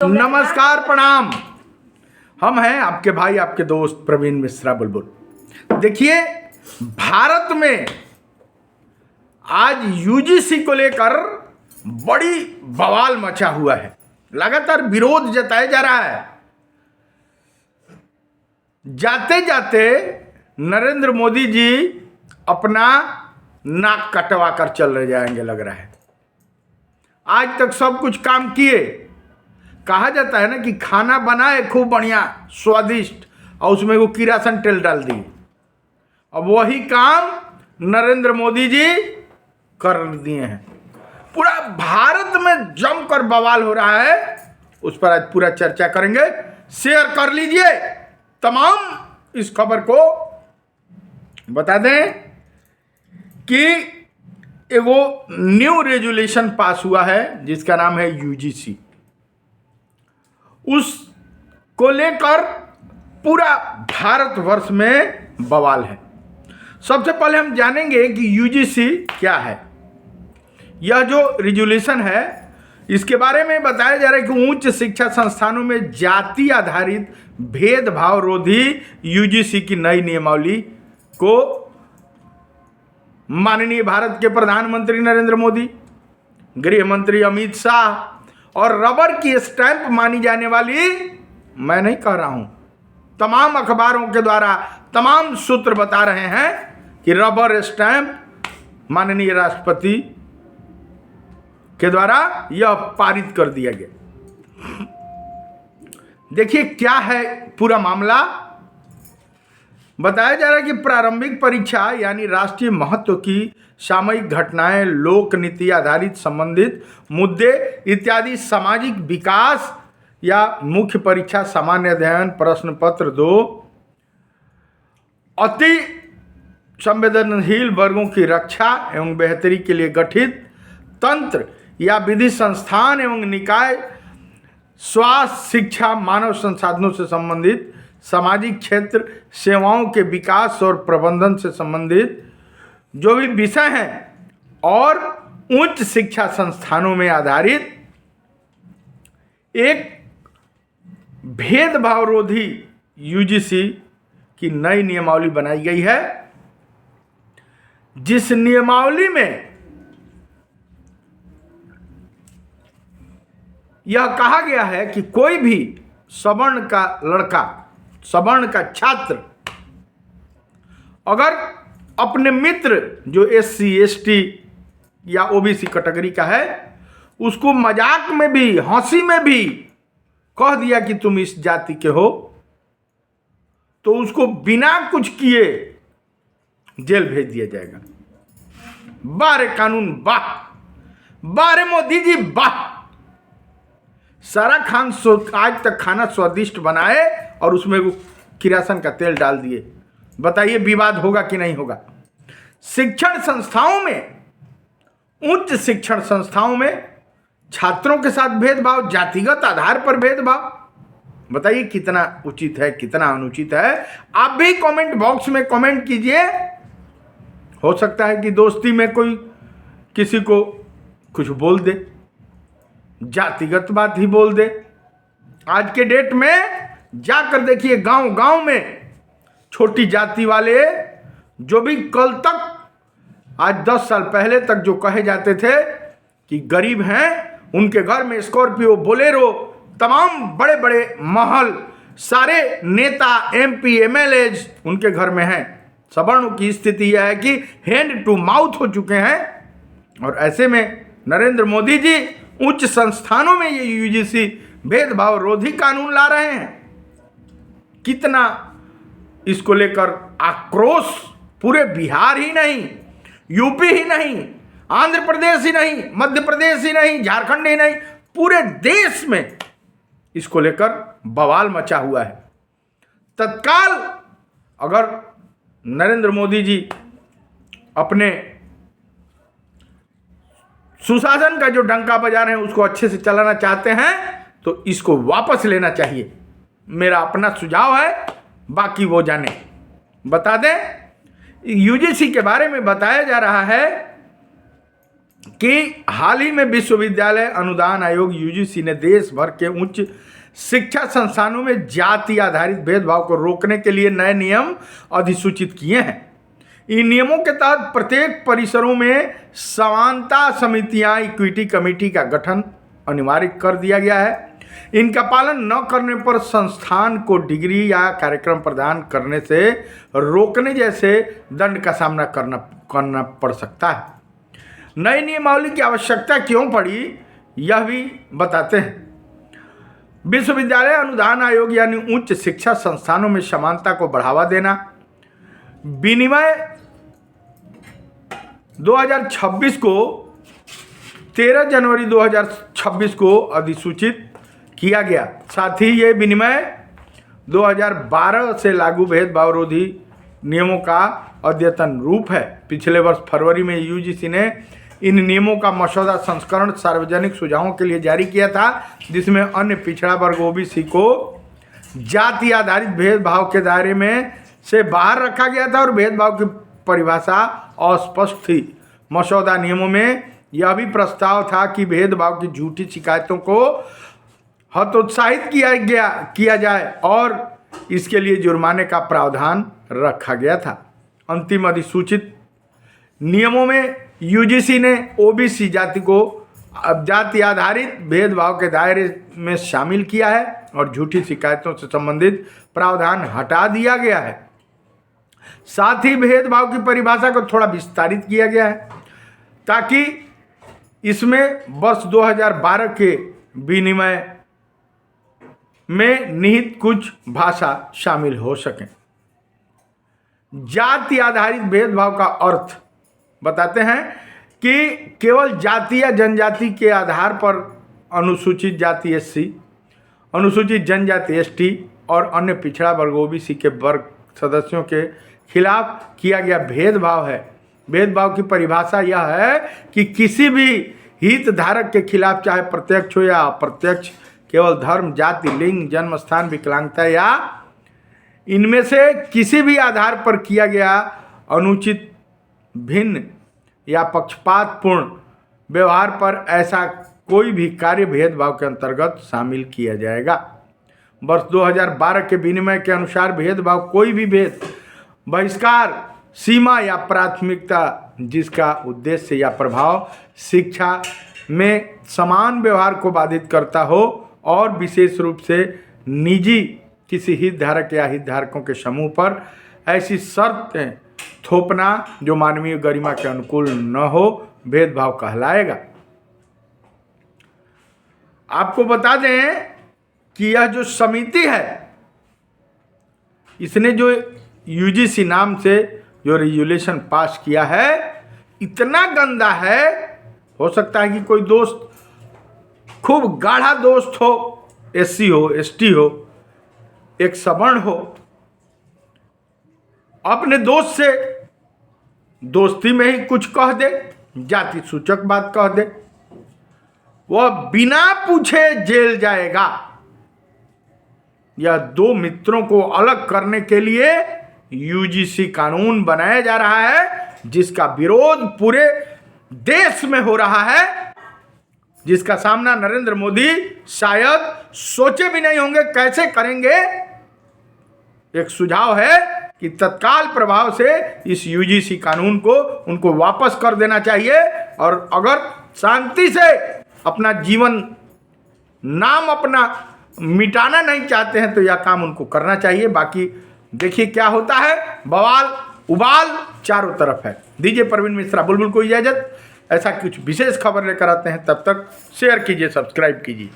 नमस्कार, प्रणाम। हम हैं आपके भाई, आपके दोस्त प्रवीण मिश्रा बुलबुल। देखिए, भारत में आज यूजीसी को लेकर बड़ी बवाल मचा हुआ है। लगातार विरोध जताया जा रहा है। जाते जाते नरेंद्र मोदी जी अपना नाक कटवा कर चले जाएंगे, लग रहा है। आज तक सब कुछ काम किए। कहा जाता है ना कि खाना बनाए खूब बढ़िया स्वादिष्ट और उसमें वो किरासन तेल डाल दिए। अब वही काम नरेंद्र मोदी जी कर दिए हैं। पूरा भारत में जमकर बवाल हो रहा है। उस पर आज पूरा चर्चा करेंगे। शेयर कर लीजिए तमाम इस खबर को। बता दें कि एगो न्यू रेजुलेशन पास हुआ है जिसका नाम है यूजीसी। उसको लेकर पूरा भारतवर्ष में बवाल है। सबसे पहले हम जानेंगे कि यूजीसी क्या है। यह जो रेजुलेशन है, इसके बारे में बताया जा रहा है कि उच्च शिक्षा संस्थानों में जाति आधारित भेदभाव रोधी यूजीसी की नई नियमावली को माननीय भारत के प्रधानमंत्री नरेंद्र मोदी, गृह मंत्री अमित शाह और रबर की स्टैंप मानी जाने वाली, मैं नहीं कह रहा हूं, तमाम अखबारों के द्वारा तमाम सूत्र बता रहे हैं कि रबर स्टैंप माननीय राष्ट्रपति के द्वारा यह पारित कर दिया गया। देखिए क्या है पूरा मामला। बताया जा रहा है कि प्रारंभिक परीक्षा यानी राष्ट्रीय महत्व की सामयिक घटनाएं, लोक नीति आधारित संबंधित मुद्दे इत्यादि सामाजिक विकास या मुख्य परीक्षा सामान्य अध्ययन प्रश्न पत्र 2 अति संवेदनशील वर्गों की रक्षा एवं बेहतरी के लिए गठित तंत्र या विधि संस्थान एवं निकाय, स्वास्थ्य, शिक्षा, मानव संसाधनों से संबंधित सामाजिक क्षेत्र, सेवाओं के विकास और प्रबंधन से संबंधित जो भी विषय हैं और उच्च शिक्षा संस्थानों में आधारित एक भेदभाव रोधी यूजीसी की नई नियमावली बनाई गई है। जिस नियमावली में यह कहा गया है कि कोई भी सवर्ण का लड़का, सवर्ण का छात्र अगर अपने मित्र जो SC ST या OBC कैटेगरी का है, उसको मजाक में भी, हंसी में भी कह दिया कि तुम इस जाति के हो, तो उसको बिना कुछ किए जेल भेज दिया जाएगा। बारे कानून, वाह! बारे मोदी जी, वाह! सारा आज तक खाना स्वादिष्ट बनाए और उसमें वो किरासन का तेल डाल दिए। बताइए विवाद होगा कि नहीं होगा। शिक्षण संस्थाओं में, उच्च शिक्षण संस्थाओं में छात्रों के साथ भेदभाव, जातिगत आधार पर भेदभाव, बताइए कितना उचित है, कितना अनुचित है। आप भी कमेंट बॉक्स में कमेंट कीजिए। हो सकता है कि दोस्ती में कोई किसी को कुछ बोल दे, जातिगत बात ही बोल दे। आज के डेट में जाकर देखिए गांव गांव में छोटी जाति वाले जो भी कल तक, आज 10 साल पहले तक जो कहे जाते थे कि गरीब हैं, उनके घर में स्कॉर्पियो, बोलेरो, तमाम बड़े बड़े महल, सारे नेता, MP MLAs उनके घर में हैं। सवर्णों की स्थिति यह है कि हैंड टू माउथ हो चुके हैं। और ऐसे में नरेंद्र मोदी जी उच्च संस्थानों में ये यूजीसी भेदभाव रोधी कानून ला रहे हैं। कितना इसको लेकर आक्रोश पूरे बिहार ही नहीं, यूपी ही नहीं, आंध्र प्रदेश ही नहीं, मध्य प्रदेश ही नहीं, झारखंड ही नहीं, पूरे देश में इसको लेकर बवाल मचा हुआ है। तत्काल अगर नरेंद्र मोदी जी अपने सुशासन का जो डंका बजा रहे हैं उसको अच्छे से चलाना चाहते हैं तो इसको वापस लेना चाहिए। मेरा अपना सुझाव है, बाकी वो जाने। बता दें, यूजीसी के बारे में बताया जा रहा है कि हाल ही में विश्वविद्यालय अनुदान आयोग यूजीसी ने देश भर के उच्च शिक्षा संस्थानों में जाति आधारित भेदभाव को रोकने के लिए नए नियम अधिसूचित किए हैं। इन नियमों के तहत प्रत्येक परिसरों में समानता समितियां इक्विटी कमेटी का गठन अनिवार्य कर दिया गया है। इनका पालन न करने पर संस्थान को डिग्री या कार्यक्रम प्रदान करने से रोकने जैसे दंड का सामना करना पड़ सकता है। नई नियमावली की आवश्यकता क्यों पड़ी, यह भी बताते हैं। विश्वविद्यालय अनुदान आयोग यानी उच्च शिक्षा संस्थानों में समानता को बढ़ावा देना, विनिमय 2026 को 13 जनवरी 2026 को अधिसूचित किया गया। साथ ही ये विनिमय 2012 से लागू भेदभाव रोधी नियमों का अद्यतन रूप है। पिछले वर्ष फरवरी में यूजीसी ने इन नियमों का मसौदा संस्करण सार्वजनिक सुझावों के लिए जारी किया था, जिसमें अन्य पिछड़ा वर्ग ओबीसी को जाति आधारित भेदभाव के दायरे में से बाहर रखा गया था और भेदभाव की परिभाषा अस्पष्ट थी। मसौदा नियमों में यह भी प्रस्ताव था कि भेदभाव की झूठी शिकायतों को हतोत्साहित किया जाए और इसके लिए जुर्माने का प्रावधान रखा गया था। अंतिम अधिसूचित नियमों में यूजीसी ने ओबीसी जाति को जाति आधारित भेदभाव के दायरे में शामिल किया है और झूठी शिकायतों से संबंधित प्रावधान हटा दिया गया है। साथ ही भेदभाव की परिभाषा को थोड़ा विस्तारित किया गया है ताकि इसमें वर्ष 2012 के विनिमय में निहित कुछ भाषा शामिल हो सके। जाति आधारित भेदभाव का अर्थ बताते हैं कि केवल जाति या जनजाति के आधार पर अनुसूचित जाति एससी, अनुसूचित जनजाति एसटी और अन्य पिछड़ा वर्ग ओबीसी के वर्ग सदस्यों के खिलाफ किया गया भेदभाव है। भेदभाव की परिभाषा यह है कि किसी भी हितधारक के खिलाफ, चाहे प्रत्यक्ष हो या अप्रत्यक्ष, केवल धर्म, जाति, लिंग, जन्म स्थान, विकलांगता या इनमें से किसी भी आधार पर किया गया अनुचित, भिन्न या पक्षपातपूर्ण व्यवहार पर ऐसा कोई भी कार्य भेदभाव के अंतर्गत शामिल किया जाएगा। वर्ष 2012 के विनिमय के अनुसार भेदभाव कोई भी भेद, बहिष्कार, सीमा या प्राथमिकता जिसका उद्देश्य या प्रभाव शिक्षा में समान व्यवहार को बाधित करता हो और विशेष रूप से निजी किसी हितधारक या हितधारकों के समूह पर ऐसी शर्तें थोपना जो मानवीय गरिमा के अनुकूल न हो, भेदभाव कहलाएगा। आपको बता दें कि यह जो समिति है, इसने जो यूजीसी नाम से जो रेजुलेशन पास किया है, इतना गंदा है। हो सकता है कि कोई दोस्त, खूब गाढ़ा दोस्त हो, एससी हो, एसटी हो, एक सवर्ण हो, अपने दोस्त से दोस्ती में ही कुछ कह दे, जाति सूचक बात कह दे, वह बिना पूछे जेल जाएगा। यह दो मित्रों को अलग करने के लिए यूजीसी कानून बनाया जा रहा है, जिसका विरोध पूरे देश में हो रहा है, जिसका सामना नरेंद्र मोदी शायद सोचे भी नहीं होंगे कैसे करेंगे। एक सुझाव है कि तत्काल प्रभाव से इस यूजीसी कानून को उनको वापस कर देना चाहिए और अगर शांति से अपना जीवन नाम अपना मिटाना नहीं चाहते हैं तो यह काम उनको करना चाहिए। बाकी देखिए क्या होता है, बवाल उबाल चारों तरफ है। दीजिए प्रवीण मिश्रा बुलबुल को इजाजत। ऐसा कुछ विशेष खबर लेकर आते हैं, तब तक शेयर कीजिए, सब्सक्राइब कीजिए।